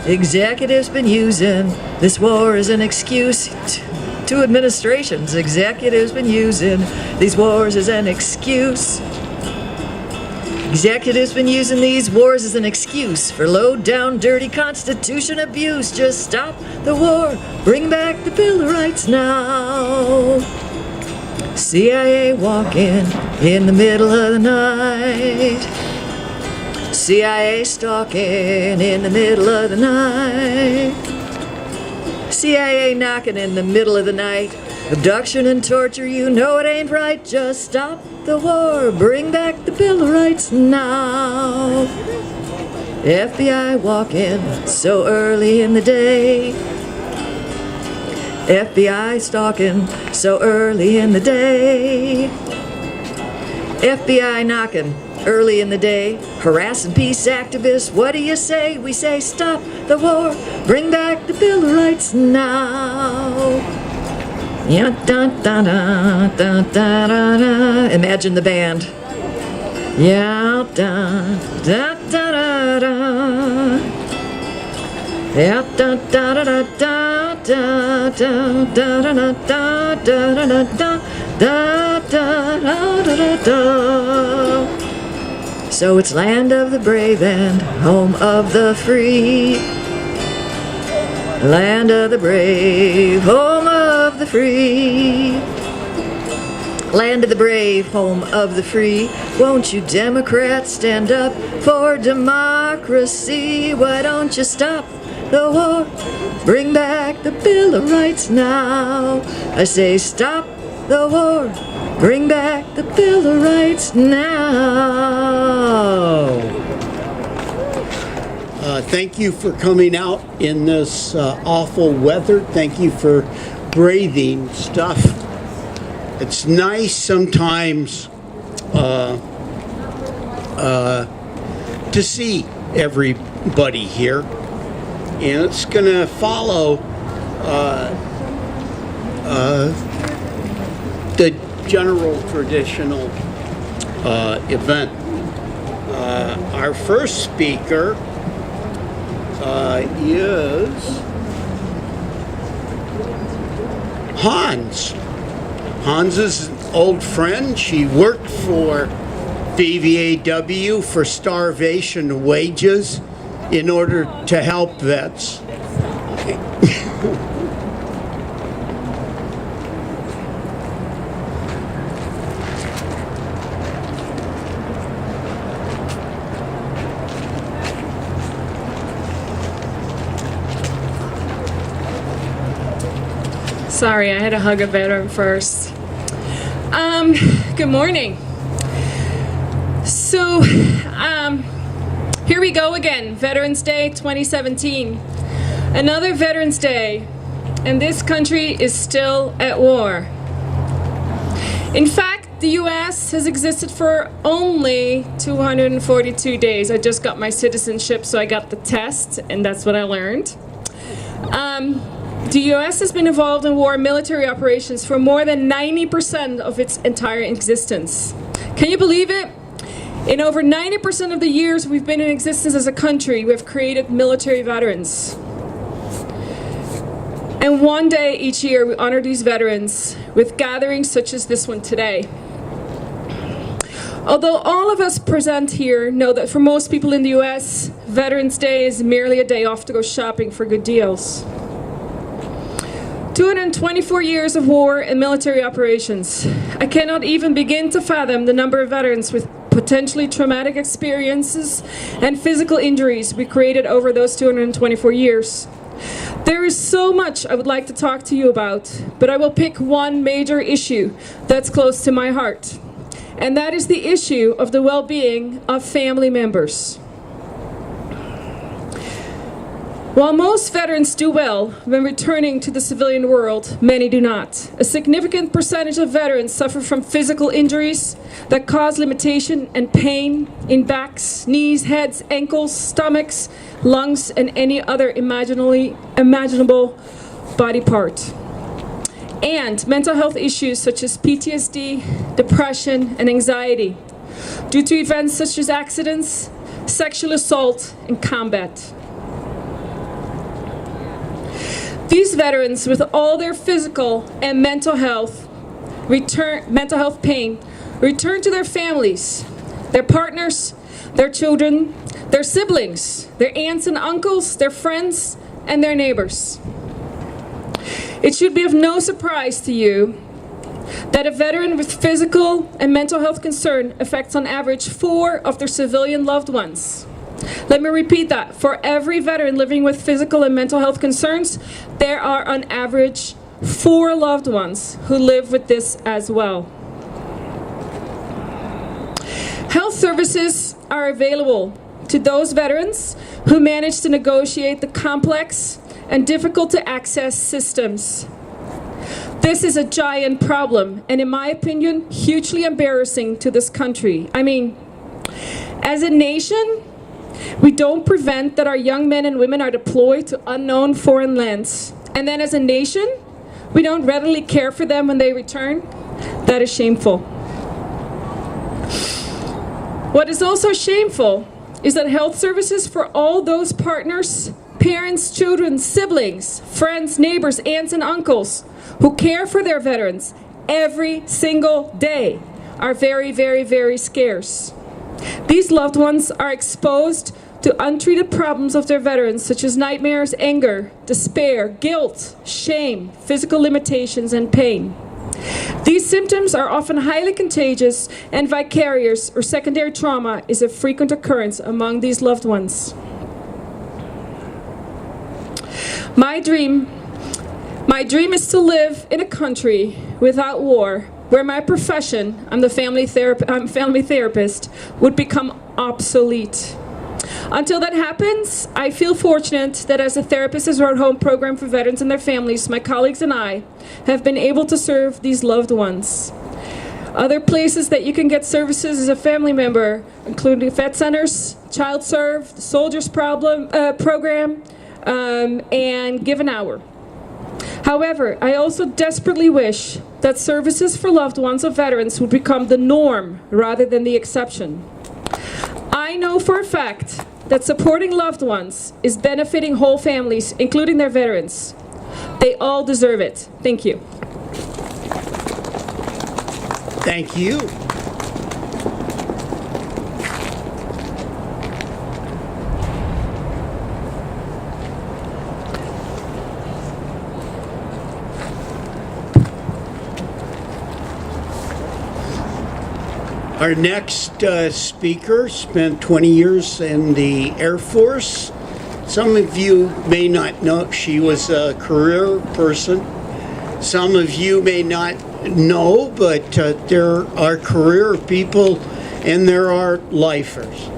Executives been using this war as an excuse to administrations. Executives been using these wars as an excuse. Executives been using these wars as an excuse for low-down, dirty Constitution abuse. Just stop the war, bring back the Bill of Rights now. CIA walking in the middle of the night. CIA stalking in the middle of the night. CIA knocking in the middle of the night. Abduction and torture, you know it ain't right. Just stop the war, bring back the Bill of Rights now. FBI walking so early in the day. FBI stalking so early in the day. FBI knocking early in the day, harassing peace activists. What do you say? We say stop the war, bring back the Bill of Rights now. Yeah, da, da, da, da, da, da, da. Imagine the band. Yeah, da, da, da, da, da. Yeah, da, da, da, da, da, da, da, da, da, da, da, da, da, da, da, da, da, da. So it's land of the brave and home of the free. Land of the brave, home of the free. Land of the brave, home of the free. Won't you Democrats stand up for democracy? Why don't you stop the war? Bring back the Bill of Rights now. I say stop the war. Bring back the Bill of Rights now. Thank you for coming out in this awful weather. Thank you for braving stuff. It's nice sometimes to see everybody here. And it's going to follow the general traditional event. Our first speaker is Hans. Hans is an old friend. She worked for VVAW for starvation wages in order to help vets. Sorry, I had to hug a veteran first. Good morning. So, here we go again, Veterans Day 2017. Another Veterans Day, and this country is still at war. In fact, the US has existed for only 242 days. I just got my citizenship, so I got the test, and that's what I learned. The U.S. has been involved in war and military operations for more than 90% of its entire existence. Can you believe it? In over 90% of the years we've been in existence as a country, we've created military veterans. And one day each year we honor these veterans with gatherings such as this one today. Although all of us present here know that for most people in the U.S., Veterans Day is merely a day off to go shopping for good deals. 224 years of war and military operations. I cannot even begin to fathom the number of veterans with potentially traumatic experiences and physical injuries we created over those 224 years. There is so much I would like to talk to you about, but I will pick one major issue that's close to my heart, and that is the issue of the well-being of family members. While most veterans do well when returning to the civilian world, many do not. A significant percentage of veterans suffer from physical injuries that cause limitation and pain in backs, knees, heads, ankles, stomachs, lungs, and any other imaginable body part. And mental health issues such as PTSD, depression, and anxiety due to events such as accidents, sexual assault, and combat. These veterans, with all their physical and mental health pain, return to their families, their partners, their children, their siblings, their aunts and uncles, their friends, and their neighbors. It should be of no surprise to you that a veteran with physical and mental health concern affects on average 4 of their civilian loved ones. Let me repeat that. For every veteran living with physical and mental health concerns, there are on average 4 loved ones who live with this as well. Health services are available to those veterans who manage to negotiate the complex and difficult to access systems. This is a giant problem, and in my opinion, hugely embarrassing to this country. I mean, as a nation, we don't prevent that our young men and women are deployed to unknown foreign lands. And then as a nation, we don't readily care for them when they return. That is shameful. What is also shameful is that health services for all those partners, parents, children, siblings, friends, neighbors, aunts, and uncles who care for their veterans every single day are very, very, very scarce. These loved ones are exposed to untreated problems of their veterans, such as nightmares, anger, despair, guilt, shame, physical limitations, and pain. These symptoms are often highly contagious, and vicarious or secondary trauma is a frequent occurrence among these loved ones. My dream is to live in a country without war, where my profession, I'm family therapist, would become obsolete. Until that happens, I feel fortunate that as a therapist at our home program for veterans and their families, my colleagues and I have been able to serve these loved ones. Other places that you can get services as a family member, including vet centers, Child Serve, the Soldiers Program, and Give an Hour. However, I also desperately wish that services for loved ones of veterans would become the norm rather than the exception. I know for a fact that supporting loved ones is benefiting whole families, including their veterans. They all deserve it. Thank you. Thank you. Our next speaker spent 20 years in the Air Force. Some of you may not know she was a career person. Some of you may not know, but there are career people and there are lifers.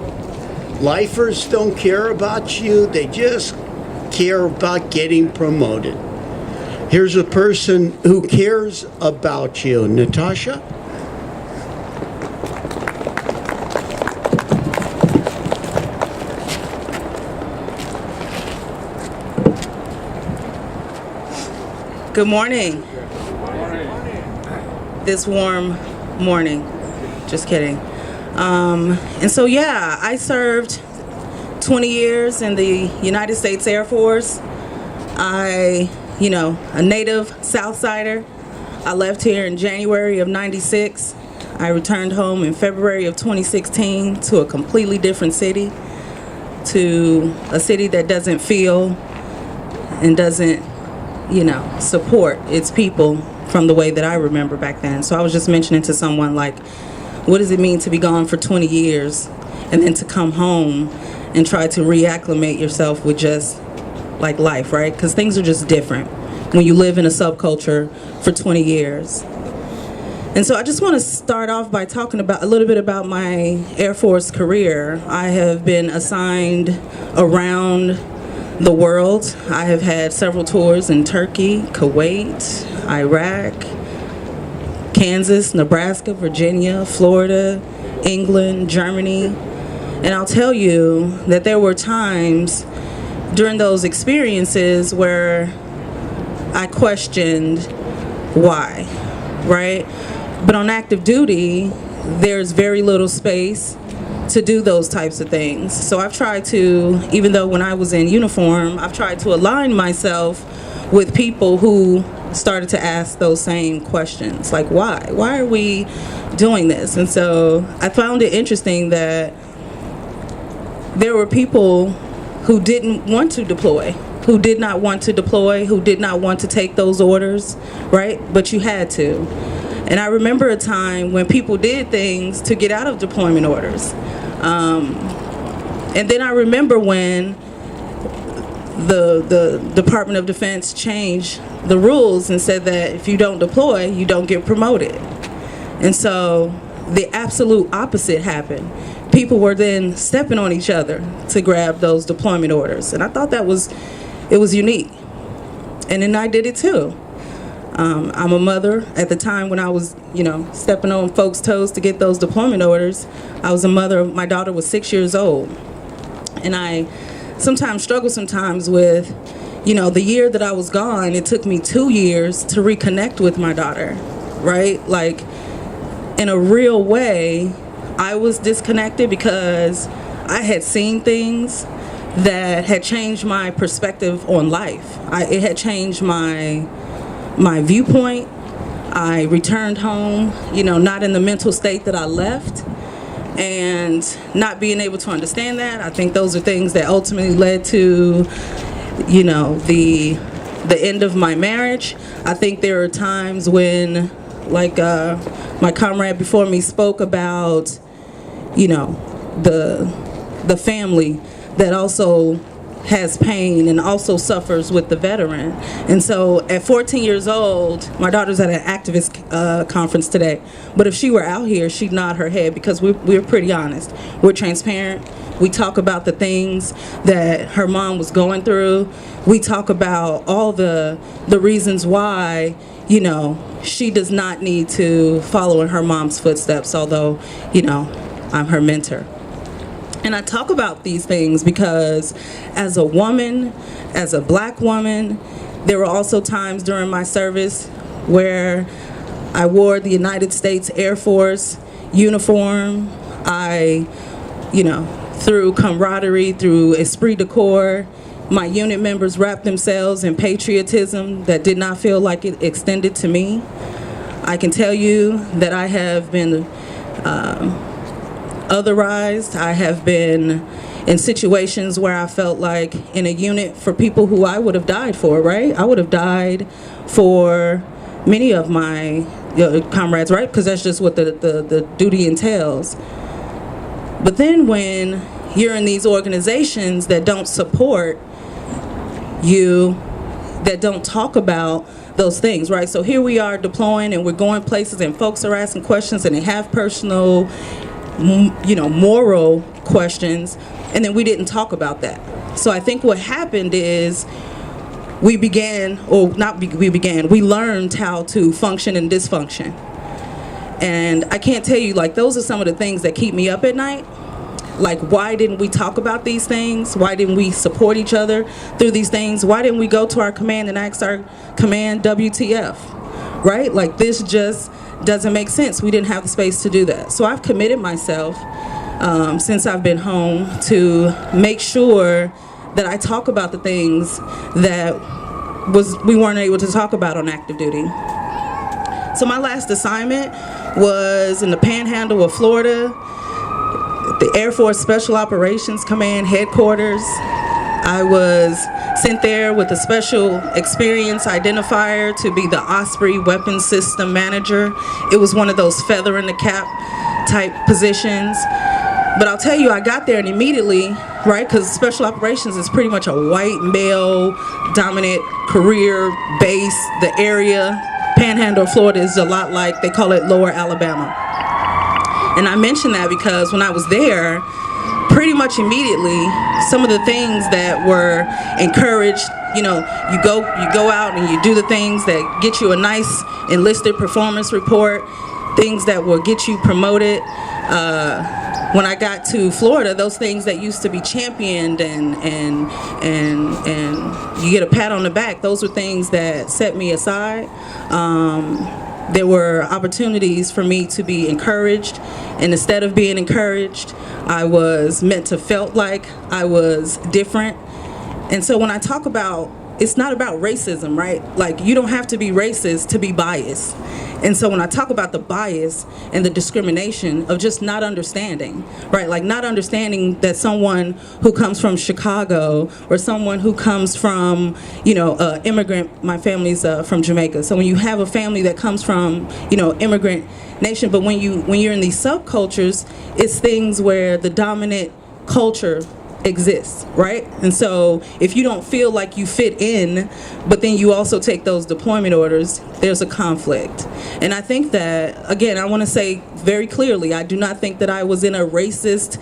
Lifers don't care about you, they just care about getting promoted. Here's a person who cares about you. Natasha? Good morning. This warm morning. Just kidding. And so, yeah, I served 20 years in the United States Air Force. A native Southsider. I left here in January of '96. I returned home in February of 2016 to a completely different city, to a city that doesn't feel and doesn't support its people from the way that I remember back then. So I was just mentioning to someone, like, what does it mean to be gone for 20 years and then to come home and try to reacclimate yourself with just like life, right? Because things are just different when you live in a subculture for 20 years. And so I just want to start off by talking about a little bit about my Air Force career. I have been assigned around the world. I have had several tours in Turkey, Kuwait, Iraq, Kansas, Nebraska, Virginia, Florida, England, Germany. And I'll tell you that there were times during those experiences where I questioned why, right? But on active duty, there's very little space to do those types of things. So I've tried to, even though when I was in uniform, I've tried to align myself with people who started to ask those same questions, like why are we doing this? And so I found it interesting that there were people who didn't want to deploy, who did not want to deploy, who did not want to take those orders, right? But you had to. And I remember a time when people did things to get out of deployment orders. And then I remember when the Department of Defense changed the rules and said that if you don't deploy, you don't get promoted. And so the absolute opposite happened. People were then stepping on each other to grab those deployment orders. And I thought it was unique. And then I did it too. I'm a mother. At the time when I was, stepping on folks' toes to get those deployment orders, I was a mother. My daughter was 6 years old. And I sometimes struggle with, the year that I was gone, it took me 2 years to reconnect with my daughter, right? Like, in a real way, I was disconnected because I had seen things that had changed my perspective on life. It had changed my viewpoint. I returned home, not in the mental state that I left, and not being able to understand that. I think those are things that ultimately led to, the end of my marriage. I think there are times when, like my comrade before me spoke about, the family that also has pain and also suffers with the veteran. And so at 14 years old, my daughter's at an activist conference today, but if she were out here, she'd nod her head because we're pretty honest. We're transparent. We talk about the things that her mom was going through. We talk about all the reasons why, she does not need to follow in her mom's footsteps, although, I'm her mentor. And I talk about these things because as a woman, as a black woman, there were also times during my service where I wore the United States Air Force uniform. I, through camaraderie, through esprit de corps, my unit members wrapped themselves in patriotism that did not feel like it extended to me. I can tell you that I have been otherized. I have been in situations where I felt like in a unit for people who I would have died for, right? I would have died for many of my comrades, right? Because that's just what the duty entails. But then when you're in these organizations that don't support you, that don't talk about those things, right? So here we are deploying and we're going places and folks are asking questions and they have personal, moral questions, and then we didn't talk about that. So I think what happened is we learned how to function in dysfunction. And I can't tell you, like, those are some of the things that keep me up at night. Like, why didn't we talk about these things? Why didn't we support each other through these things? Why didn't we go to our command and ask our command WTF, right? Like, this just doesn't make sense. We didn't have the space to do that. So I've committed myself since I've been home to make sure that I talk about the things that we weren't able to talk about on active duty. So my last assignment was in the Panhandle of Florida, the Air Force Special Operations Command headquarters. I was sent there with a special experience identifier to be the Osprey Weapons System Manager. It was one of those feather in the cap type positions. But I'll tell you, I got there and immediately, right, because Special Operations is pretty much a white male dominant career base. The area, Panhandle of Florida, is a lot like, they call it Lower Alabama. And I mention that because when I was there, pretty much immediately, some of the things that were encouraged, you go out and you do the things that get you a nice enlisted performance report, things that will get you promoted. When I got to Florida, those things that used to be championed and you get a pat on the back, those were things that set me aside. There were opportunities for me to be encouraged, and instead of being encouraged, I was meant to felt like I was different. And so when I talk about it's not about racism, right? Like, you don't have to be racist to be biased. And so when I talk about the bias and the discrimination of just not understanding, right? Like, not understanding that someone who comes from Chicago or someone who comes from, immigrant, my family's from Jamaica. So when you have a family that comes from, immigrant nation, but when you're in these subcultures, it's things where the dominant culture exists, right? And so if you don't feel like you fit in, but then you also take those deployment orders, there's a conflict. And I think that, again, I want to say very clearly, I do not think that I was in a racist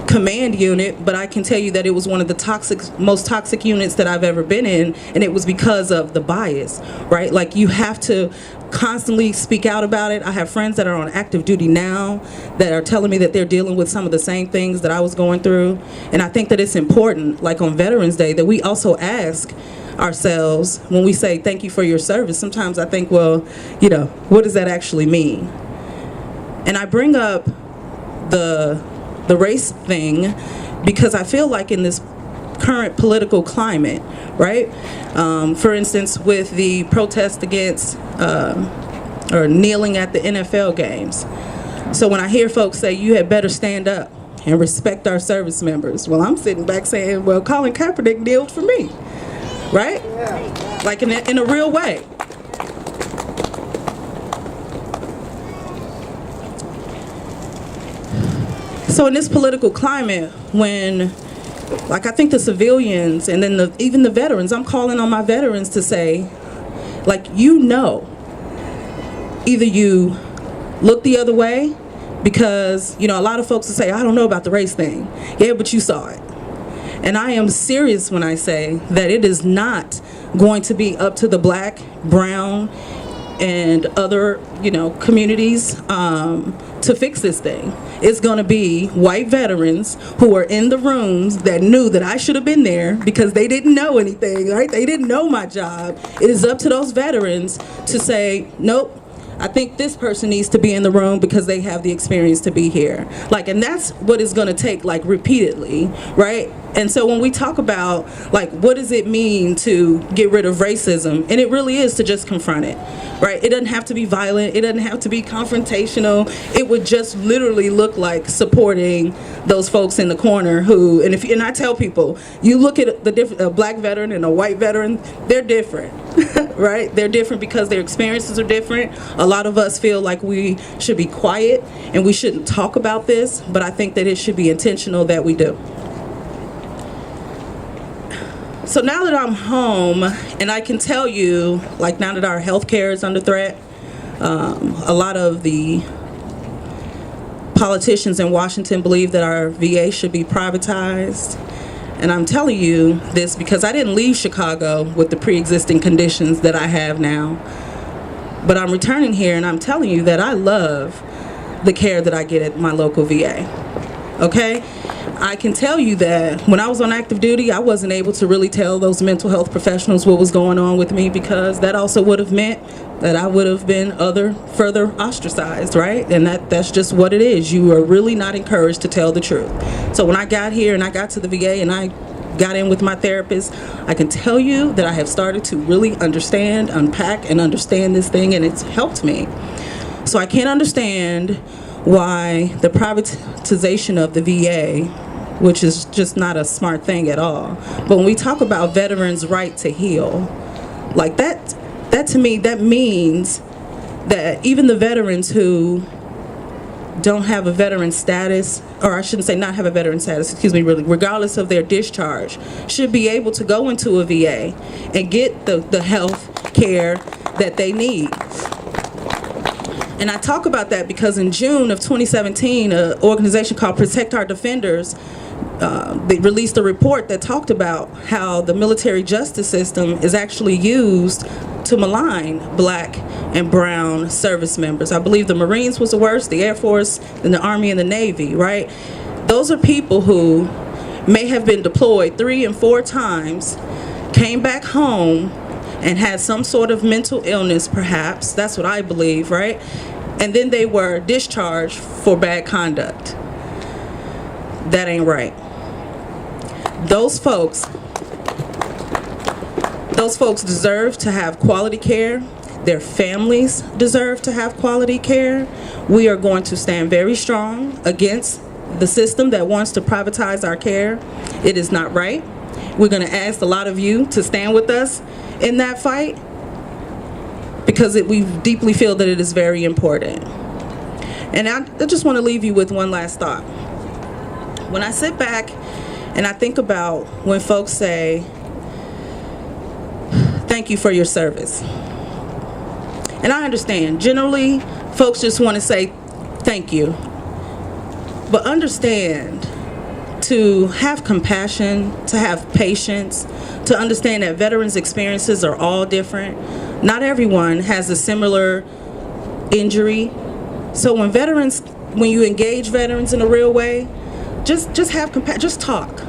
command unit, but I can tell you that it was one of the most toxic units that I've ever been in, and it was because of the bias, right? Like, you have to constantly speak out about it. I have friends that are on active duty now that are telling me that they're dealing with some of the same things that I was going through, and I think that it's important, like on Veterans Day, that we also ask ourselves when we say thank you for your service. Sometimes I think, well, what does that actually mean? And I bring up the race thing because I feel like in this current political climate, right? For instance, with the protest against or kneeling at the NFL games. So when I hear folks say, you had better stand up and respect our service members, well, I'm sitting back saying, well, Colin Kaepernick kneeled for me, right? Yeah. Like in a real way. So in this political climate, when, like, I think the civilians and then even the veterans, I'm calling on my veterans to say, like, either you look the other way because, a lot of folks will say, I don't know about the race thing. Yeah, but you saw it. And I am serious when I say that it is not going to be up to the black, brown, and other, communities to fix this thing. It's going to be white veterans who are in the rooms that knew that I should have been there because they didn't know anything, right? They didn't know my job. It is up to those veterans to say, nope, I think this person needs to be in the room because they have the experience to be here. Like, and that's what it's going to take, like, repeatedly, right? And so when we talk about, like, what does it mean to get rid of racism? And it really is to just confront it, right? It doesn't have to be violent. It doesn't have to be confrontational. It would just literally look like supporting those folks in the corner who, and I tell people, you look at a black veteran and a white veteran, they're different, right? They're different because their experiences are different. A lot of us feel like we should be quiet and we shouldn't talk about this, but I think that it should be intentional that we do. So now that I'm home, and I can tell you, like, now that our health care is under threat, a lot of the politicians in Washington believe that our VA should be privatized. And I'm telling you this because I didn't leave Chicago with the pre-existing conditions that I have now. But I'm returning here and I'm telling you that I love the care that I get at my local VA. Okay? I can tell you that when I was on active duty, I wasn't able to really tell those mental health professionals what was going on with me because that also would have meant that I would have been further ostracized, right? And that's just what it is. You are really not encouraged to tell the truth. So when I got here and I got to the VA and I got in with my therapist, I can tell you that I have started to really understand, unpack, and understand this thing, and it's helped me. So I can't understand why the privatization of the VA, which is just not a smart thing at all. But when we talk about veterans' right to heal, like that to me, that means that even the veterans who don't have a veteran status, or I shouldn't say not have a veteran status, excuse me, really, regardless of their discharge, should be able to go into a VA and get the health care that they need. And I talk about that because in June of 2017, an organization called Protect Our Defenders, they released a report that talked about how the military justice system is actually used to malign black and brown service members. I believe the Marines was the worst, the Air Force, and the Army and the Navy, right? Those are people who may have been deployed 3 and 4 times, came back home, and had some sort of mental illness, perhaps. That's what I believe, right? And then they were discharged for bad conduct. That ain't right. Those folks Those folks deserve to have quality care. Their families deserve to have quality care. We are going to stand very strong against the system that wants to privatize our care. It is not right. We're going to ask a lot of you to stand with us in that fight because we deeply feel that it is very important. And I just want to leave you with one last thought. When I sit back and I think about when folks say, thank you for your service. And I understand, generally, folks just want to say thank you. But understand, to have compassion, to have patience, to understand that veterans' experiences are all different. Not everyone has a similar injury. So when you engage veterans in a real way, just have compassion, just talk.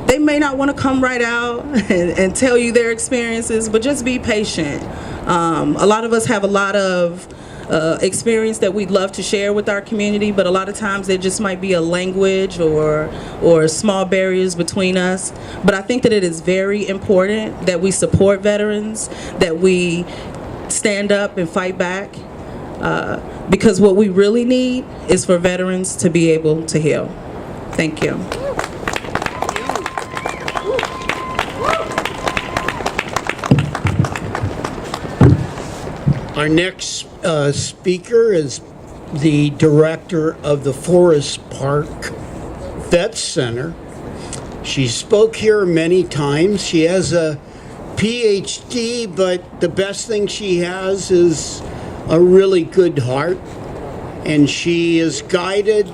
They may not want to come right out and tell you their experiences, but just be patient. A lot of us have a lot of experience that we'd love to share with our community, but a lot of times there just might be a language or small barriers between us. But I think that it is very important that we support veterans, that we stand up and fight back, because what we really need is for veterans to be able to heal. Thank you. Our next speaker is the director of the Forest Park Vet Center. She spoke here many times. She has a PhD, but the best thing she has is a really good heart. And she is guided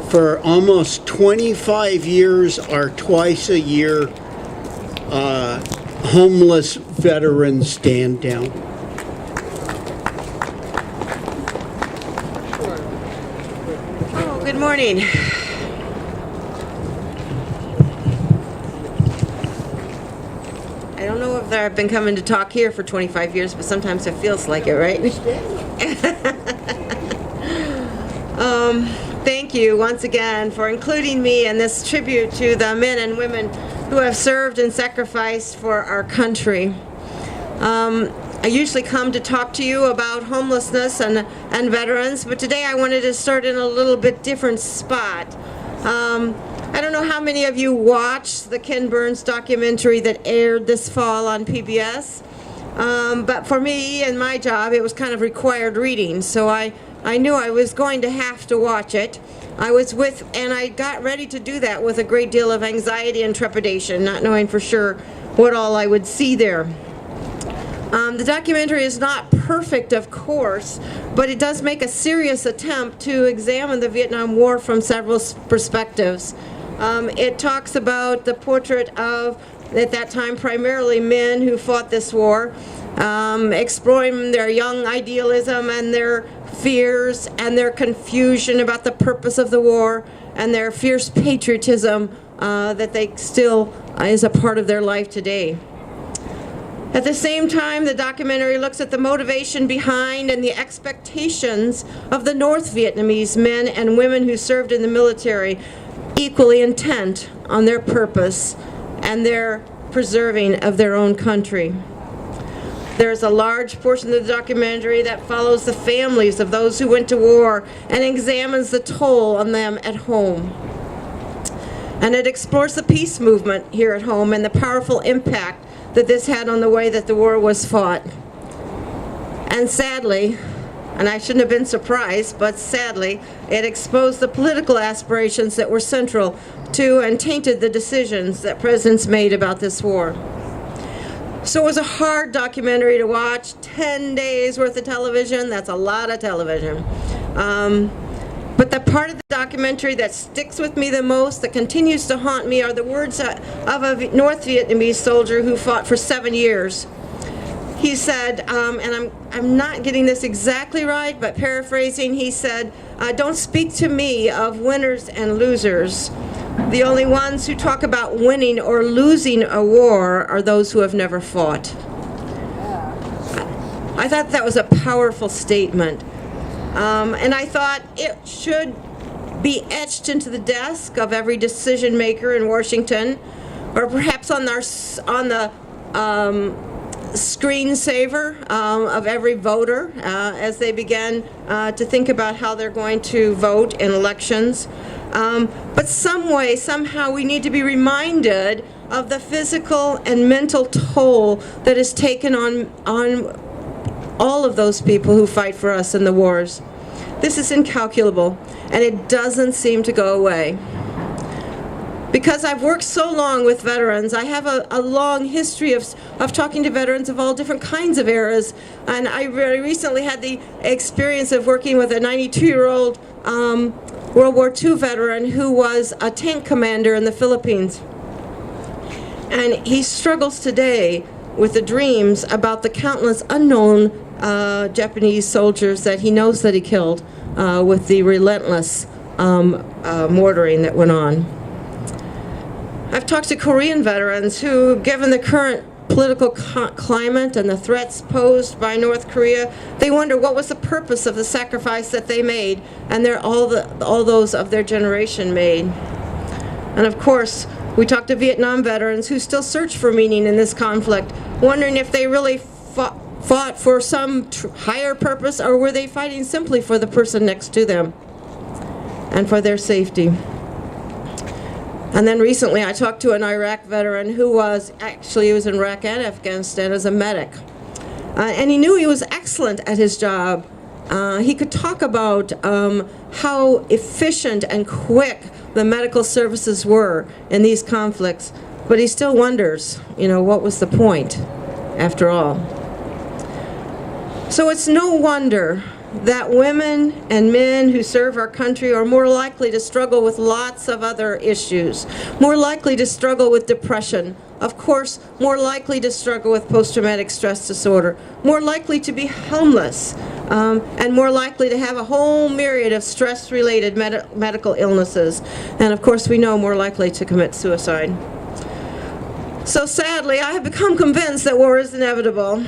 for almost 25 years our twice a year homeless veteran stand down. Good morning. I don't know if I've been coming to talk here for 25 years, but sometimes it feels like it, right? Thank you once again for including me in this tribute to the men and women who have served and sacrificed for our country. I usually come to talk to you about homelessness and veterans, but today I wanted to start in a little bit different spot. I don't know how many of you watched the Ken Burns documentary that aired this fall on PBS, but for me and my job it was kind of required reading, so I knew I was going to have to watch it. And I got ready to do that with a great deal of anxiety and trepidation, not knowing for sure what all I would see there. The documentary is not perfect, of course, but it does make a serious attempt to examine the Vietnam War from several perspectives. It talks about the portrait of, at that time, primarily men who fought this war, exploring their young idealism and their fears and their confusion about the purpose of the war and their fierce patriotism that they still is a part of their life today. At the same time, the documentary looks at the motivation behind and the expectations of the North Vietnamese men and women who served in the military, equally intent on their purpose and their preserving of their own country. There's a large portion of the documentary that follows the families of those who went to war and examines the toll on them at home. And it explores the peace movement here at home and the powerful impact that this had on the way that the war was fought. And sadly, and I shouldn't have been surprised, but sadly, it exposed the political aspirations that were central to and tainted the decisions that presidents made about this war. So it was a hard documentary to watch, 10 days worth of television, that's a lot of television. But the part of the documentary that sticks with me the most, that continues to haunt me, are the words of a North Vietnamese soldier who fought for 7 years. He said, and I'm not getting this exactly right, but paraphrasing, he said, "Don't speak to me of winners and losers. The only ones who talk about winning or losing a war are those who have never fought." I thought that was a powerful statement. And I thought it should be etched into the desk of every decision maker in Washington, or perhaps on the screensaver of every voter as they begin to think about how they're going to vote in elections. But somehow, we need to be reminded of the physical and mental toll that is taken on all of those people who fight for us in the wars. This is incalculable, and it doesn't seem to go away. Because I've worked so long with veterans, I have a long history of talking to veterans of all different kinds of eras. And I very recently had the experience of working with a 92-year-old World War II veteran who was a tank commander in the Philippines. And he struggles today with the dreams about the countless unknown Japanese soldiers that he knows that he killed with the relentless mortaring that went on. I've talked to Korean veterans who, given the current political climate and the threats posed by North Korea, they wonder what was the purpose of the sacrifice that they made and all those of their generation made. And of course, we talk to Vietnam veterans who still search for meaning in this conflict, wondering if they really fought for some higher purpose, or were they fighting simply for the person next to them and for their safety. And then recently I talked to an Iraq veteran who was in Iraq and Afghanistan as a medic. And he knew he was excellent at his job. He could talk about how efficient and quick the medical services were in these conflicts, but he still wonders, what was the point after all? So it's no wonder that women and men who serve our country are more likely to struggle with lots of other issues, more likely to struggle with depression, of course, more likely to struggle with post-traumatic stress disorder, more likely to be homeless, and more likely to have a whole myriad of stress-related medical illnesses, and of course we know more likely to commit suicide. So sadly, I have become convinced that war is inevitable.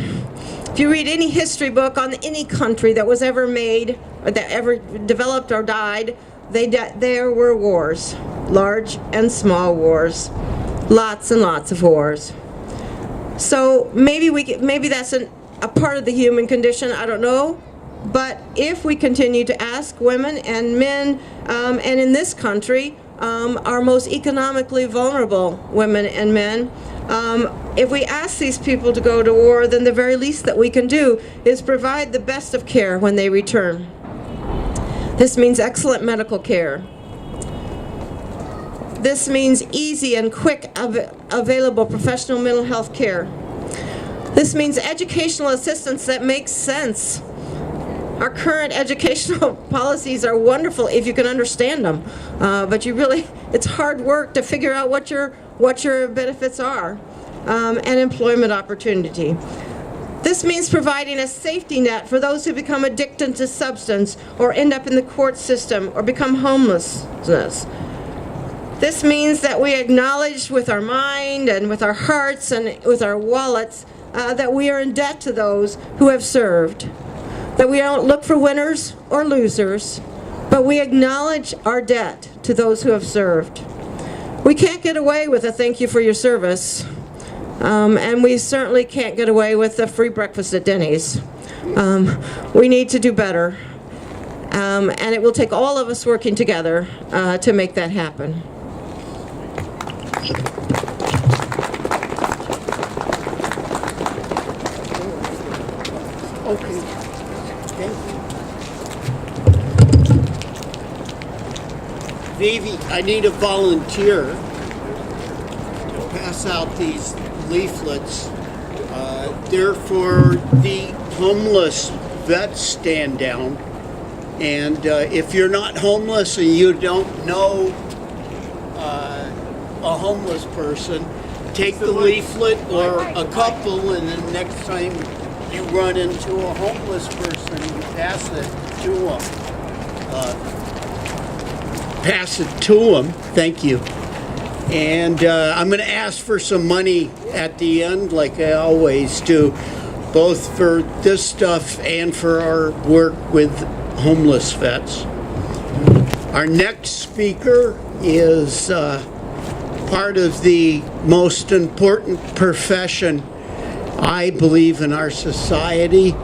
If you read any history book on any country that was ever made, or that ever developed or died, there were wars, large and small wars, lots and lots of wars. So maybe that's a part of the human condition, I don't know. But if we continue to ask women and men, and in this country, our most economically vulnerable women and men, if we ask these people to go to war, then the very least that we can do is provide the best of care when they return. This means excellent medical care. This means easy and quick available professional mental health care. This means educational assistance that makes sense. Our current educational policies are wonderful if you can understand them, but it's hard work to figure out what your benefits are, and employment opportunity. This means providing a safety net for those who become addicted to substance or end up in the court system or become homelessness. This means that we acknowledge with our mind and with our hearts and with our wallets that we are in debt to those who have served. That we don't look for winners or losers, but we acknowledge our debt to those who have served. We can't get away with a thank you for your service, and we certainly can't get away with a free breakfast at Denny's. We need to do better, and it will take all of us working together to make that happen. Okay. Thank you. Vivi, I need a volunteer to pass out these leaflets. They're for the homeless vets stand down. And if you're not homeless and you don't know a homeless person, take the leaflet or a couple, and then next time you run into a homeless person, you pass it to them. Pass it to them. Thank you. And I'm going to ask for some money at the end, like I always do, both for this stuff and for our work with homeless vets. Our next speaker is part of the most important profession I believe in our society.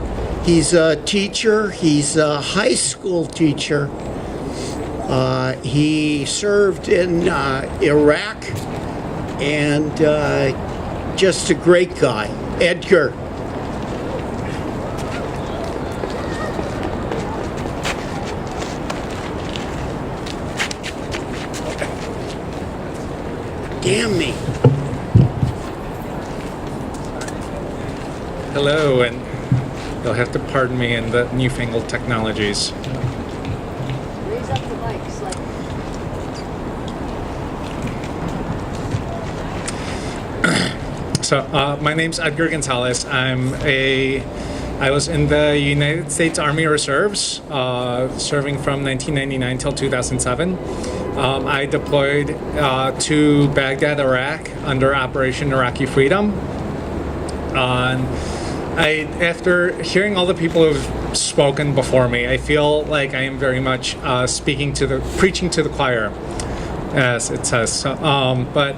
He's a teacher. He's a high school teacher. He served in Iraq, and just a great guy. Edgar. Damn me. Hello, and you'll have to pardon me in the newfangled technologies. Raise up the mic slightly. So, my name's Edgar Gonzalez. I was in the United States Army Reserves, serving from 1999 till 2007. I deployed to Baghdad, Iraq, under Operation Iraqi Freedom. After hearing all the people who've spoken before me, I feel like I am very much preaching to the choir, as it says. But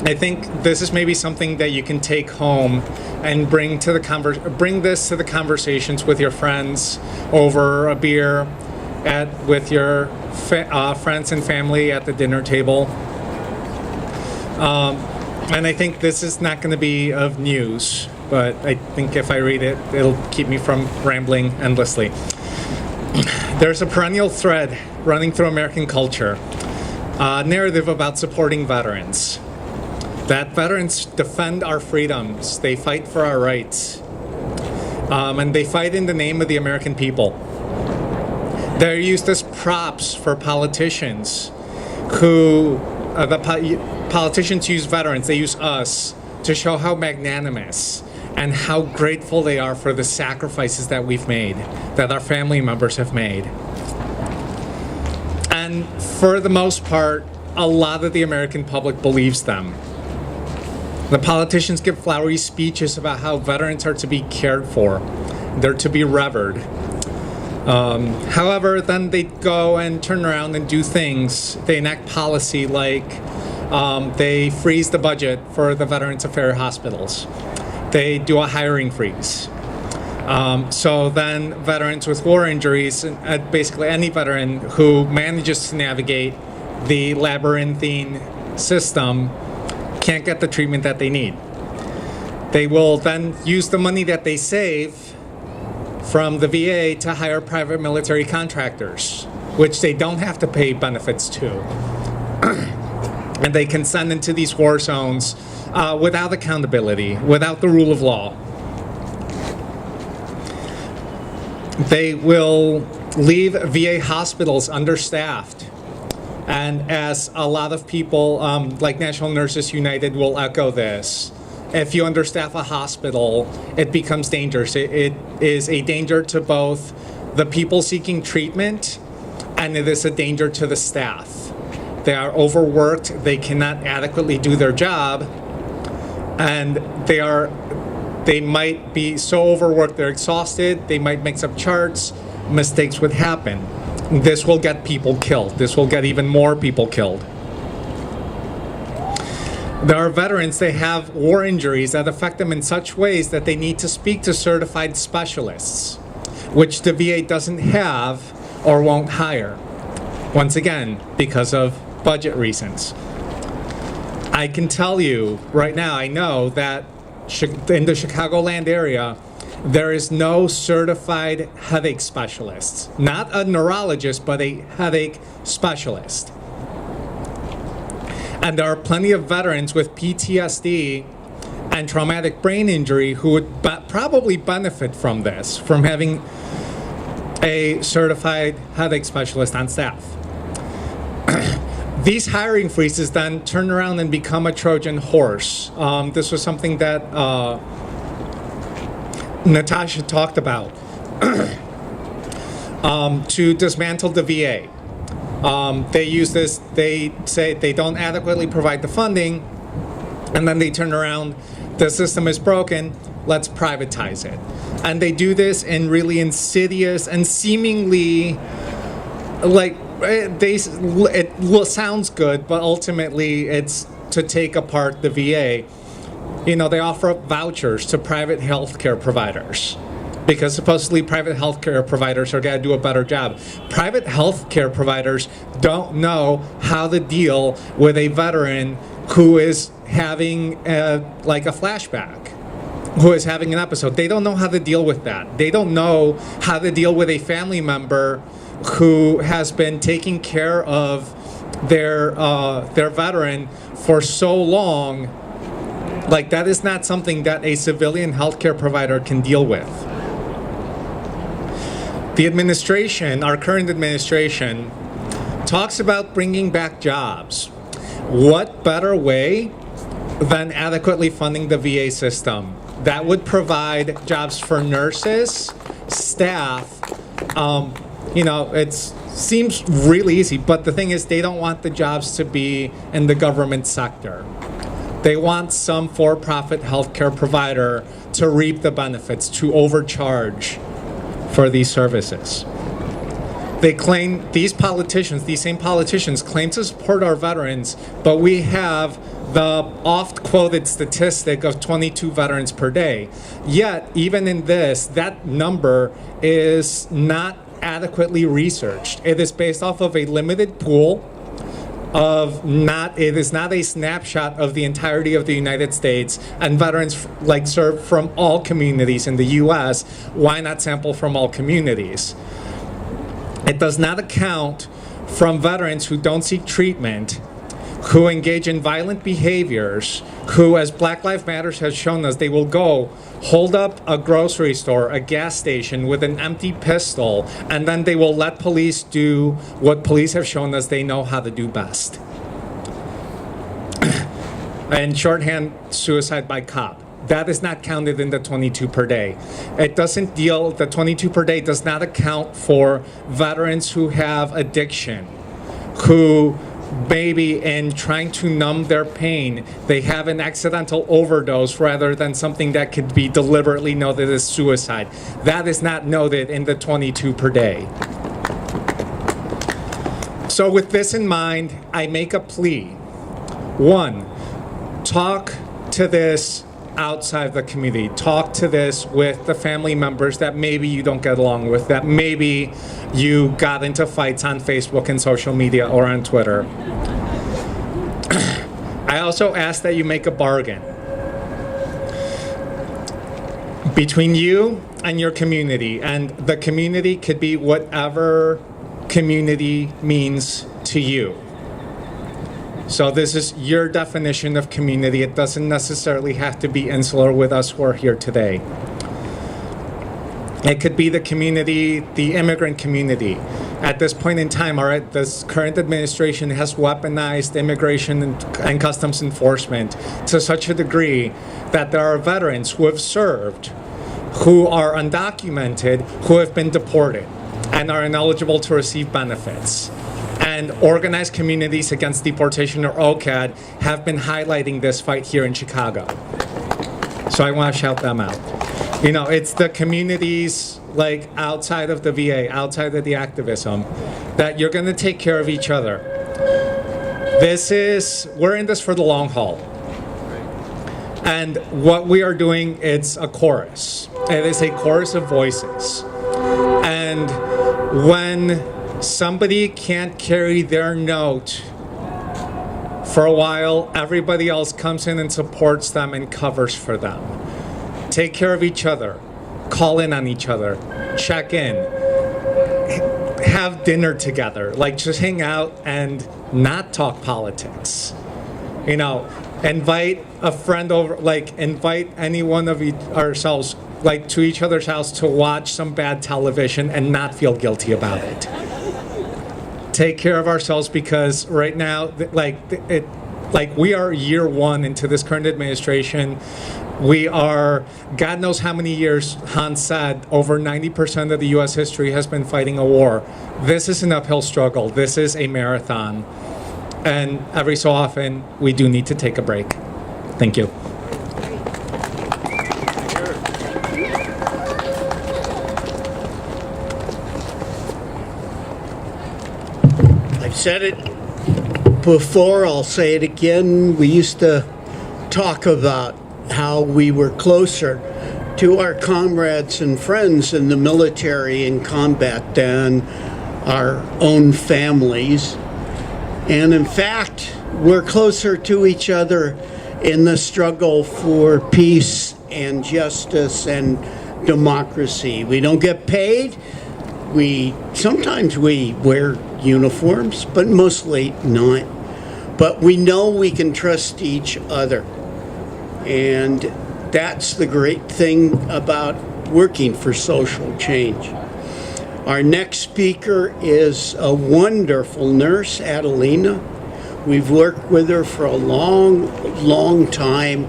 I think this is maybe something that you can take home and bring this to the conversations with your friends over a beer, with your friends and family at the dinner table. And I think this is not going to be of news, but I think if I read it, it'll keep me from rambling endlessly. There's a perennial thread running through American culture, a narrative about supporting veterans. That veterans defend our freedoms, they fight for our rights, and they fight in the name of the American people. They're used as props for politicians who, politicians use veterans, they use us to show how magnanimous and how grateful they are for the sacrifices that we've made, that our family members have made. And for the most part, a lot of the American public believes them. The politicians give flowery speeches about how veterans are to be cared for, they're to be revered. However, then they go and turn around and do things. They enact policy like they freeze the budget for the Veterans Affairs hospitals. They do a hiring freeze. So then veterans with war injuries, basically any veteran who manages to navigate the labyrinthine system, can't get the treatment that they need. They will then use the money that they save from the VA to hire private military contractors, which they don't have to pay benefits to. And they can send into these war zones without accountability, without the rule of law. They will leave VA hospitals understaffed. And as a lot of people, like National Nurses United, will echo this, if you understaff a hospital, it becomes dangerous. It is a danger to both the people seeking treatment, and it is a danger to the staff. They are overworked, they cannot adequately do their job, and they might be so overworked they're exhausted, they might mix up charts, mistakes would happen. This will get people killed. This will get even more people killed. There are veterans, they have war injuries that affect them in such ways that they need to speak to certified specialists, which the VA doesn't have or won't hire. Once again, because of budget reasons. I can tell you right now, I know that in the Chicagoland area, there is no certified headache specialist. Not a neurologist, but a headache specialist. And there are plenty of veterans with PTSD and traumatic brain injury who would probably benefit from this, from having a certified headache specialist on staff. These hiring freezes then turn around and become a Trojan horse. This was something that Natasha talked about to dismantle the VA. They use this, they say they don't adequately provide the funding, and then they turn around, the system is broken, let's privatize it. And they do this in really insidious and seemingly, like, it sounds good, but ultimately it's to take apart the VA. They offer up vouchers to private healthcare providers because supposedly private healthcare providers are going to do a better job. Private healthcare providers don't know how to deal with a veteran who is having a flashback, who is having an episode. They don't know how to deal with that. They don't know how to deal with a family member who has been taking care of their veteran for so long. Like, that is not something that a civilian healthcare provider can deal with. The administration, our current administration, talks about bringing back jobs. What better way than adequately funding the VA system? That would provide jobs for nurses, staff. It seems really easy, but the thing is, they don't want the jobs to be in the government sector. They want some for-profit healthcare provider to reap the benefits, to overcharge for these services. They claim, these same politicians claim to support our veterans, but we have the oft-quoted statistic of 22 veterans per day. Yet, even in this, that number is not adequately researched. It is based off of a limited pool it is not a snapshot of the entirety of the United States, and veterans serve from all communities in the US. Why not sample from all communities? It does not account from veterans who don't seek treatment, who engage in violent behaviors, who, as Black Lives Matter has shown us, they will go hold up a grocery store, a gas station with an empty pistol, and then they will let police do what police have shown us they know how to do best. And shorthand, suicide by cop. That is not counted in the 22 per day. The 22 per day does not account for veterans who have addiction, who maybe in trying to numb their pain, they have an accidental overdose rather than something that could be deliberately noted as suicide. That is not noted in the 22 per day. So with this in mind, I make a plea. One, talk to this outside the community. Talk to this with the family members that maybe you don't get along with, that maybe you got into fights on Facebook and social media or on Twitter. I also ask that you make a bargain between you and your community, and the community could be whatever community means to you. So this is your definition of community. It doesn't necessarily have to be insular with us who are here today. It could be the community, the immigrant community. At this point in time, this current administration has weaponized immigration and customs enforcement to such a degree that there are veterans who have served, who are undocumented, who have been deported, and are ineligible to receive benefits. And organized communities against deportation, or OCAD, have been highlighting this fight here in Chicago. So I want to shout them out. It's the communities outside of the VA, outside of the activism, that you're going to take care of each other. We're in this for the long haul. And what we are doing, it's a chorus. It is a chorus of voices. And when somebody can't carry their note for a while, everybody else comes in and supports them and covers for them. Take care of each other. Call in on each other. Check in. Have dinner together. Just hang out and not talk politics. Invite a friend over, invite any one of ourselves, to each other's house to watch some bad television and not feel guilty about it. Take care of ourselves, because right now, we are year one into this current administration. We are, God knows how many years, Hans said, over 90% of the U.S. history has been fighting a war. This is an uphill struggle. This is a marathon. And every so often, we do need to take a break. Thank you. I've said it before, I'll say it again. We used to talk about how we were closer to our comrades and friends in the military in combat than our own families. And in fact, we're closer to each other in the struggle for peace and justice and democracy. We don't get paid. Sometimes we wear uniforms, but mostly not. But we know we can trust each other. And that's the great thing about working for social change. Our next speaker is a wonderful nurse, Adelena. We've worked with her for a long, long time.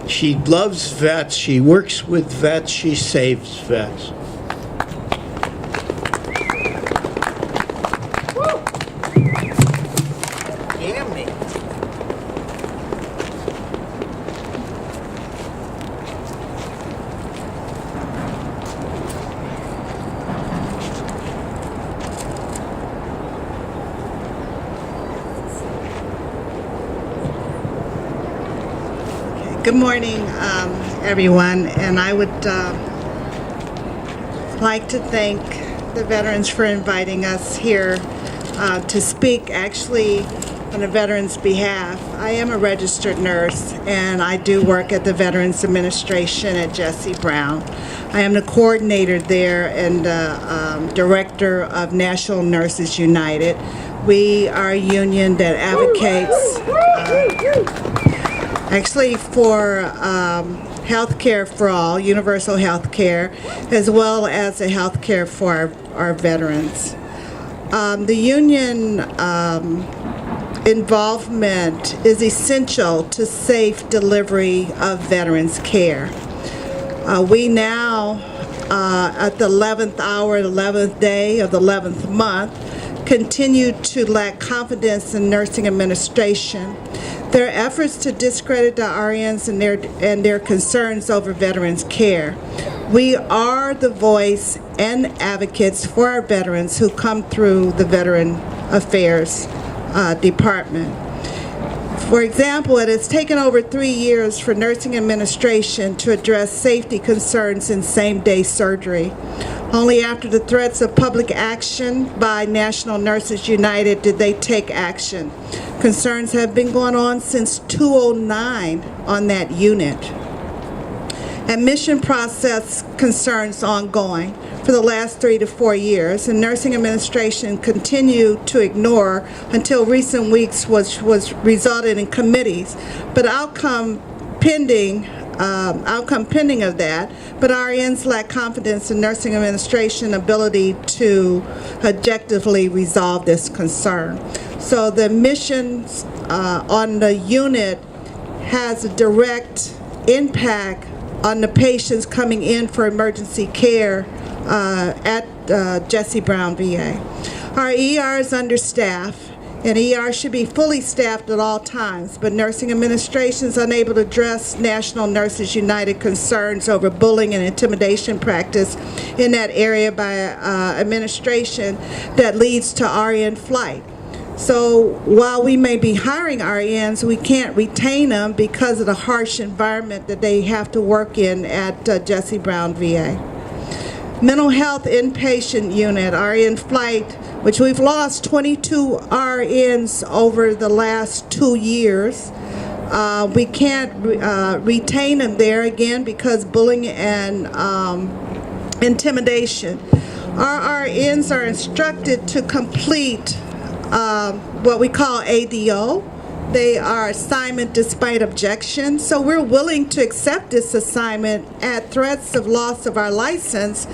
She loves vets. She works with vets. She saves vets. Good morning, everyone, and I would like to thank the veterans for inviting us here to speak actually on the veterans' behalf. I am a registered nurse, and I do work at the Veterans Administration at Jesse Brown. I am the coordinator there and director of National Nurses United. We are a union that advocates actually for health care for all, universal health care, as well as a health care for our veterans. The union involvement is essential to safe delivery of veterans care. We now, at the 11th hour, the 11th day of the 11th month, continue to lack confidence in nursing administration. Their efforts to discredit the RNs and their concerns over veterans care. We are the voice and advocates for our veterans who come through the Veteran Affairs Department. For example, it has taken over 3 years for nursing administration to address safety concerns in same-day surgery. Only after the threats of public action by National Nurses United did they take action. Concerns have been going on since 2009 on that unit. Admission process concerns ongoing for the last 3 to 4 years, and nursing administration continued to ignore until recent weeks was resulted in committees, but outcome pending of that, but RNs lack confidence in nursing administration ability to objectively resolve this concern. So the admissions on the unit has a direct impact on the patients coming in for emergency care at Jesse Brown VA. Our ER is understaffed, and ER should be fully staffed at all times, but nursing administration is unable to address National Nurses United concerns over bullying and intimidation practice in that area by administration that leads to RN flight. So while we may be hiring RNs, we can't retain them because of the harsh environment that they have to work in at Jesse Brown VA. Mental health inpatient unit, RN flight, which we've lost 22 RNs over the last 2 years. We can't retain them there again because bullying and intimidation. Our RNs are instructed to complete what we call ADO. They are assignment despite objection. So we're willing to accept this assignment at threats of loss of our license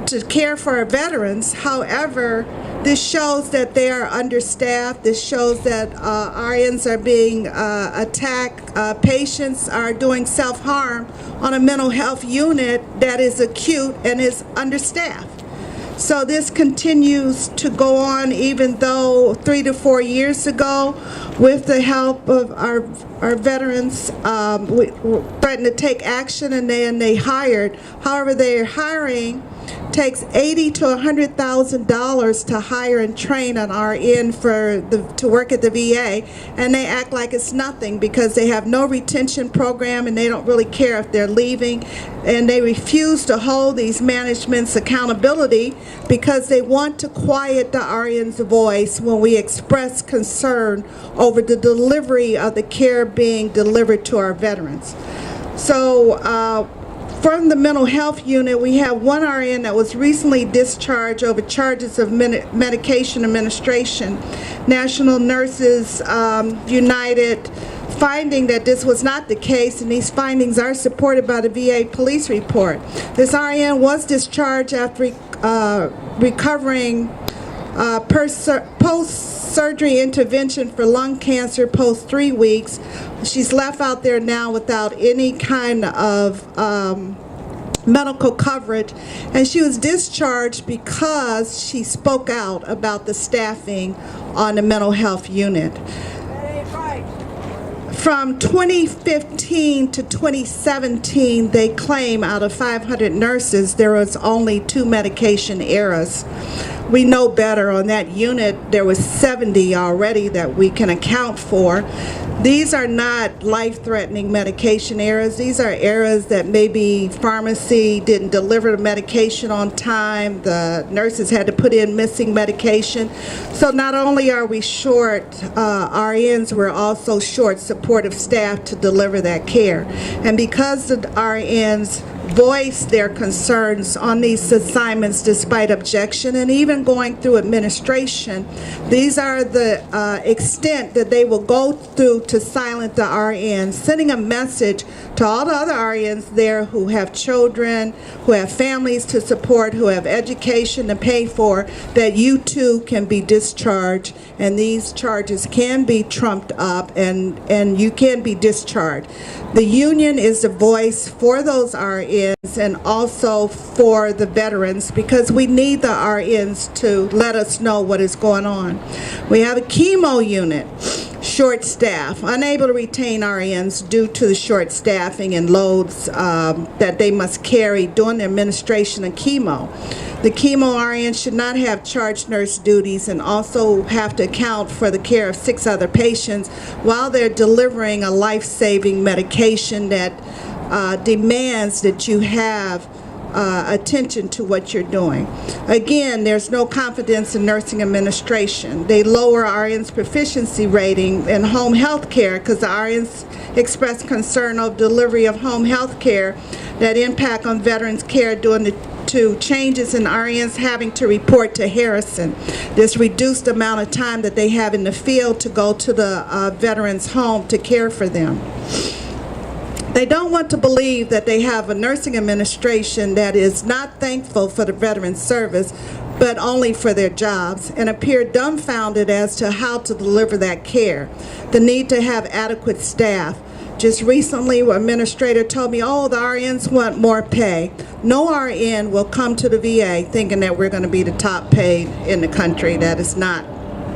to care for our veterans. However, this shows that they are understaffed. This shows that RNs are being attacked. Patients are doing self-harm on a mental health unit that is acute and is understaffed. So this continues to go on even though 3 to 4 years ago, with the help of our veterans, threat threatened to take action, and then they hired. However, their hiring takes $80,000 to $100,000 to hire and train an RN to work at the VA, and they act like it's nothing because they have no retention program and they don't really care if they're leaving, and they refuse to hold these managements accountability because they want to quiet the RN's voice when we express concern over the delivery of the care being delivered to our veterans. So from the mental health unit, we have one RN that was recently discharged over charges of medication administration. National Nurses United finding that this was not the case, and these findings are supported by the VA police report. This RN was discharged after recovering post-surgery intervention for lung cancer post 3 weeks. She's left out there now without any kind of medical coverage, and she was discharged because she spoke out about the staffing on the mental health unit. From 2015 to 2017, they claim out of 500 nurses, there was only 2 medication errors. We know better. On that unit, there was 70 already that we can account for. These are not life-threatening medication errors. These are errors that maybe pharmacy didn't deliver the medication on time, the nurses had to put in missing medication. So not only are we short RNs, we're also short supportive staff to deliver that care. And because the RNs voice their concerns on these assignments despite objection and even going through administration, these are the extent that they will go through to silence the RNs, sending a message to all the other RNs there who have children, who have families to support, who have education to pay for, that you too can be discharged, and these charges can be trumped up, and you can be discharged. The union is the voice for those RNs and also for the veterans, because we need the RNs to let us know what is going on. We have a chemo unit, short staff, unable to retain RNs due to the short staffing and loads that they must carry during the administration of chemo. The chemo RN should not have charge nurse duties and also have to account for the care of 6 other patients while they're delivering a life-saving medication that demands that you have attention to what you're doing. Again, there's no confidence in nursing administration. They lower RN's proficiency rating in home health care because the RNs express concern of delivery of home health care that impact on veterans' care during to changes in RNs having to report to Harrison. This reduced amount of time that they have in the field to go to the veterans' home to care for them. They don't want to believe that they have a nursing administration that is not thankful for the veterans' service, but only for their jobs, and appear dumbfounded as to how to deliver that care. The need to have adequate staff. Just recently, an administrator told me, oh, the RNs want more pay. No RN will come to the VA thinking that we're going to be the top paid in the country. That is not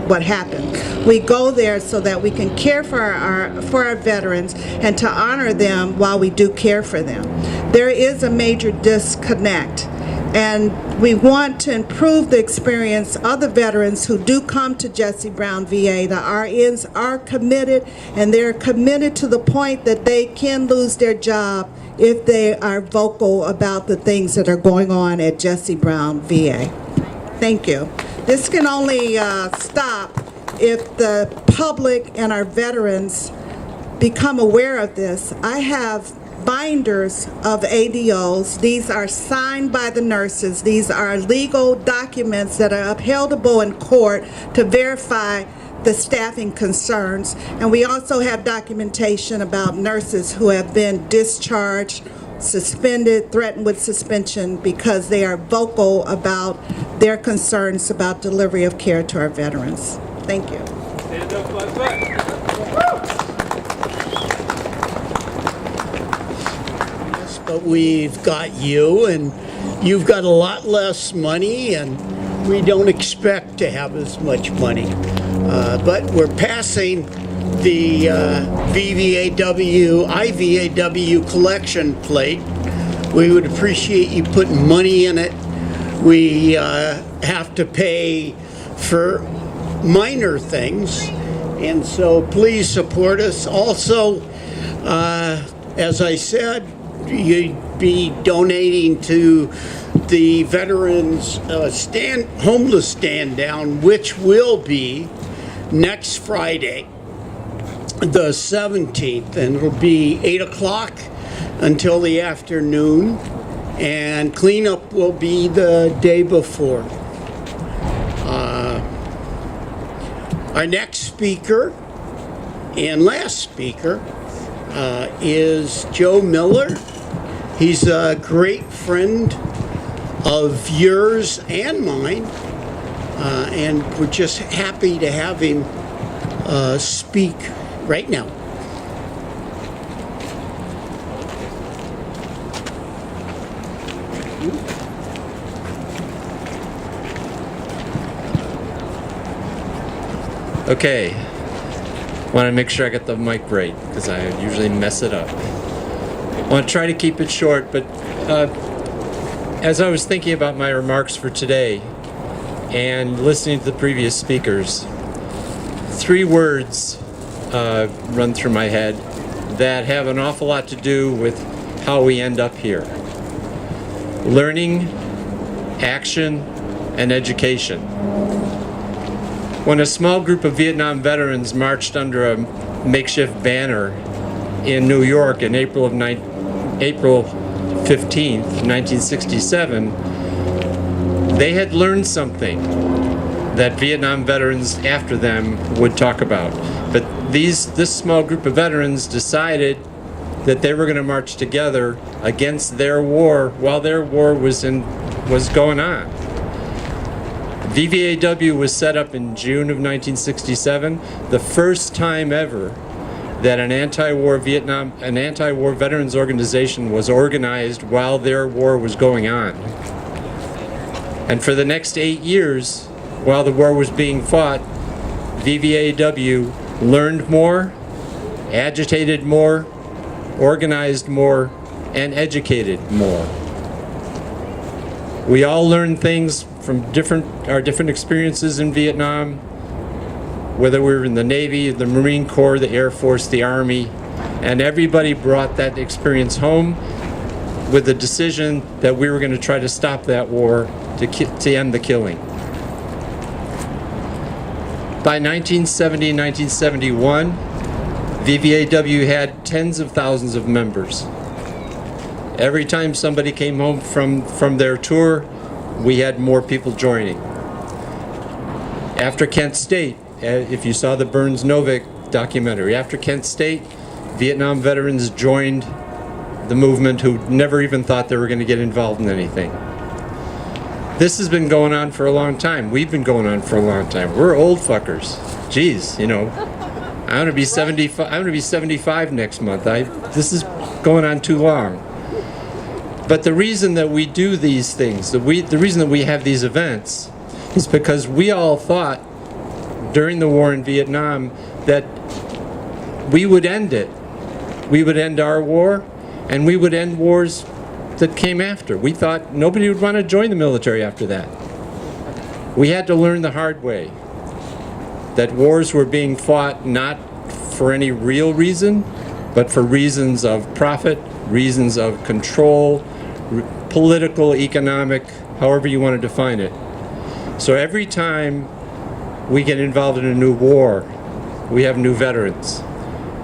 what happened. We go there so that we can care for our veterans and to honor them while we do care for them. There is a major disconnect, and we want to improve the experience of the veterans who do come to Jesse Brown VA. The RNs are committed, and they're committed to the point that they can lose their job if they are vocal about the things that are going on at Jesse Brown VA. Thank you. This can only stop if the public and our veterans become aware of this. I have binders of ADOs. These are signed by the nurses. These are legal documents that are uphaldable in court to verify the staffing concerns. And we also have documentation about nurses who have been discharged, suspended, threatened with suspension because they are vocal about their concerns about delivery of care to our veterans. Thank you. But we've got you, and you've got a lot less money, and we don't expect to have as much money. But we're passing the VVAW, IVAW collection plate. We would appreciate you putting money in it. We have to pay for minor things, and so please support us. Also, as I said, you'd be donating to the Veterans Homeless Stand Down, which will be next Friday, the 17th, and it'll be 8 o'clock until the afternoon, and cleanup will be the day before. Our next speaker and last speaker is Joe Miller. He's a great friend of yours and mine, and we're just happy to have him speak right now. Okay, want to make sure I get the mic right because I usually mess it up. I want to try to keep it short, but as I was thinking about my remarks for today and listening to the previous speakers, 3 words run through my head that have an awful lot to do with how we end up here. Learning, action, and education. When a small group of Vietnam veterans marched under a makeshift banner in New York in April 15th, 1967, they had learned something that Vietnam veterans after them would talk about. But this small group of veterans decided that they were going to march together against their war while their war was going on. VVAW was set up in June of 1967, the first time ever that an anti-war veterans organization was organized while their war was going on. And for the next 8 years, while the war was being fought, VVAW learned more, agitated more, organized more, and educated more. We all learned things from our different experiences in Vietnam, whether we were in the Navy, the Marine Corps, the Air Force, the Army, and everybody brought that experience home with the decision that we were going to try to stop that war to end the killing. By 1970 and 1971, VVAW had tens of thousands of members. Every time somebody came home from their tour, we had more people joining. After Kent State, if you saw the Burns Novick documentary, after Kent State, Vietnam veterans joined the movement who never even thought they were going to get involved in anything. This has been going on for a long time. We've been going on for a long time. We're old fuckers. Jeez, I'm going to be 75. I'm going to be 75 next month. This is going on too long. But the reason that we do these things, the reason that we have these events, is because we all thought during the war in Vietnam that we would end it. We would end our war, and we would end wars that came after. We thought nobody would want to join the military after that. We had to learn the hard way that wars were being fought not for any real reason, but for reasons of profit, reasons of control, political, economic, however you want to define it. So every time we get involved in a new war, we have new veterans.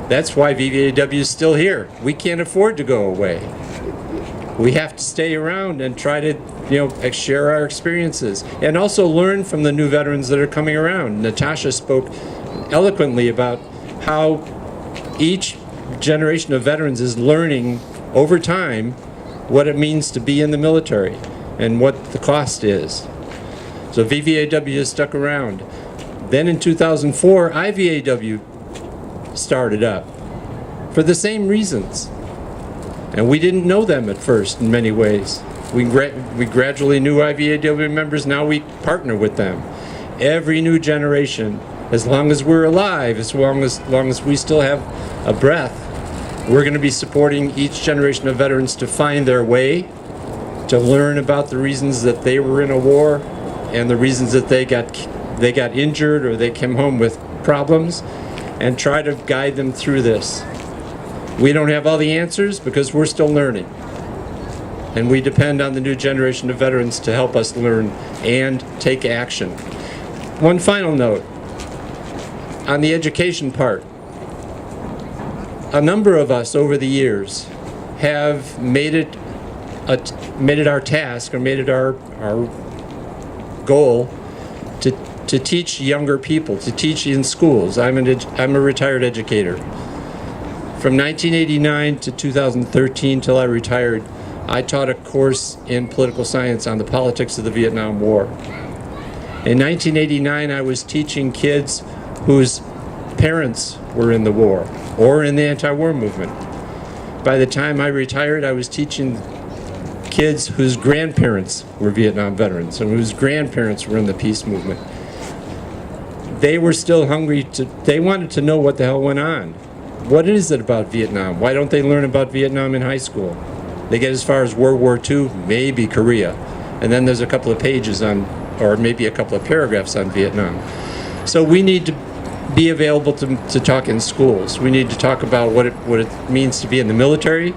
That's why VVAW is still here. We can't afford to go away. We have to stay around and try to, share our experiences and also learn from the new veterans that are coming around. Natasha spoke eloquently about how each generation of veterans is learning over time what it means to be in the military and what the cost is. So VVAW has stuck around. Then in 2004, IVAW started up for the same reasons. And we didn't know them at first in many ways. We gradually knew IVAW members, now we partner with them. Every new generation As long as we're alive, as long as we still have a breath, we're going to be supporting each generation of veterans to find their way, to learn about the reasons that they were in a war and the reasons that they got injured or they came home with problems, and try to guide them through this. We don't have all the answers because we're still learning. And we depend on the new generation of veterans to help us learn and take action. One final note on the education part. A number of us over the years have made it our task, or made it our goal to teach younger people, to teach in schools. I'm a retired educator. From 1989 to 2013 till I retired, I taught a course in political science on the politics of the Vietnam War. In 1989, I was teaching kids whose parents were in the war or in the anti-war movement. By the time I retired, I was teaching kids whose grandparents were Vietnam veterans and whose grandparents were in the peace movement. They were still hungry they wanted to know what the hell went on. What is it about Vietnam? Why don't they learn about Vietnam in high school? They get as far as World War II, maybe Korea. And then there's a couple of pages on, or maybe a couple of paragraphs on Vietnam. So we need to be available to talk in schools. We need to talk about what it means to be in the military.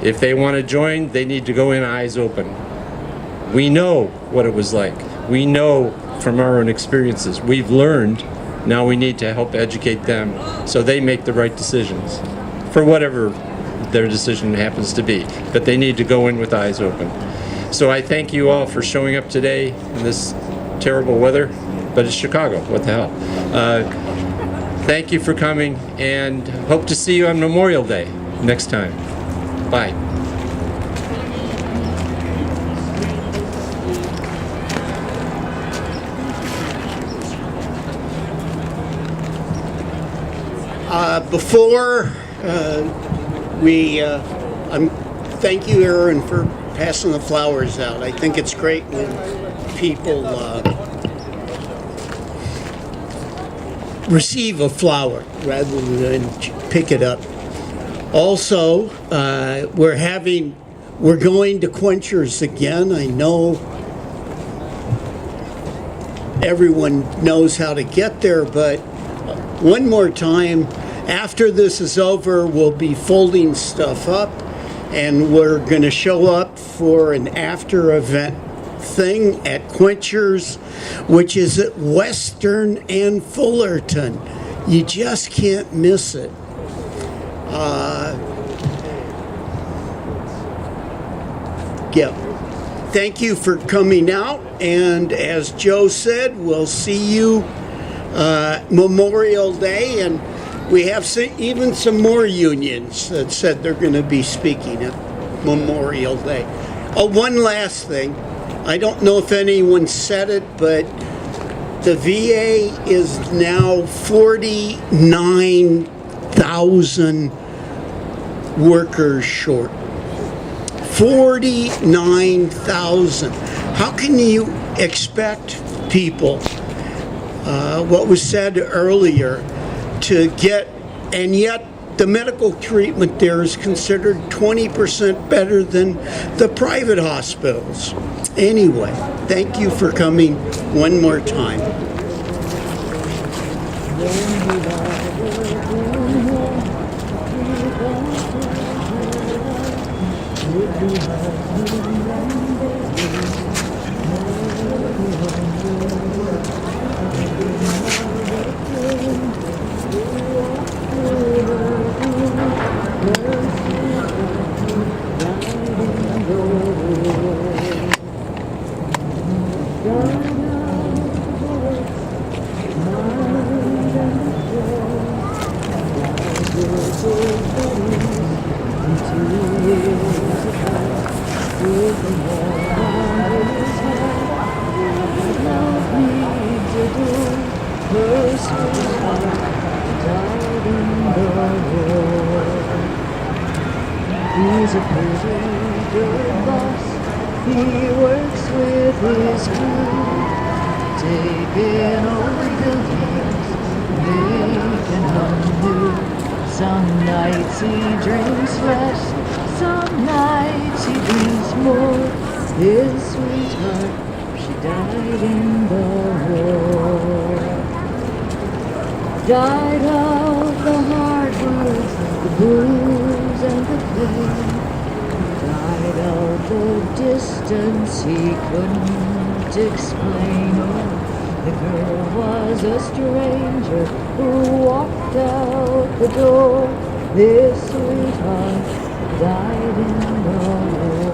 If they want to join, they need to go in eyes open. We know what it was like. We know from our own experiences. We've learned. Now we need to help educate them so they make the right decisions for whatever their decision happens to be. But they need to go in with eyes open. So I thank you all for showing up today in this terrible weather, but it's Chicago, what the hell. Thank you for coming, and hope to see you on Memorial Day next time. Bye. Before thank you, Aaron, for passing the flowers out. I think it's great when people receive a flower rather than pick it up. Also, we're going to Quenchers again. I know everyone knows how to get there, but one more time, after this is over, we'll be folding stuff up, and we're going to show up for an after-event thing at Quenchers, which is at Western and Fullerton. You just can't miss it. Thank you for coming out, and as Joe said, we'll see you Memorial Day, and we have even some more unions that said they're going to be speaking at Memorial Day. Oh, one last thing. I don't know if anyone said it, but the VA is now 49,000 workers short. 49,000. How can you expect people, what was said earlier, to get, and yet the medical treatment there is considered 20% better than the private hospitals. Anyway, thank you for coming one more time. He's a pretty good boss. He works with his crew taking over buildings, making them new. Some nights he drinks less, some nights he drinks more. His sweetheart, she died in the war. Died of the hard words, the blues and the pain. Died of the distance he couldn't explain. The girl was a stranger who walked out the door. This sweetheart died in the war.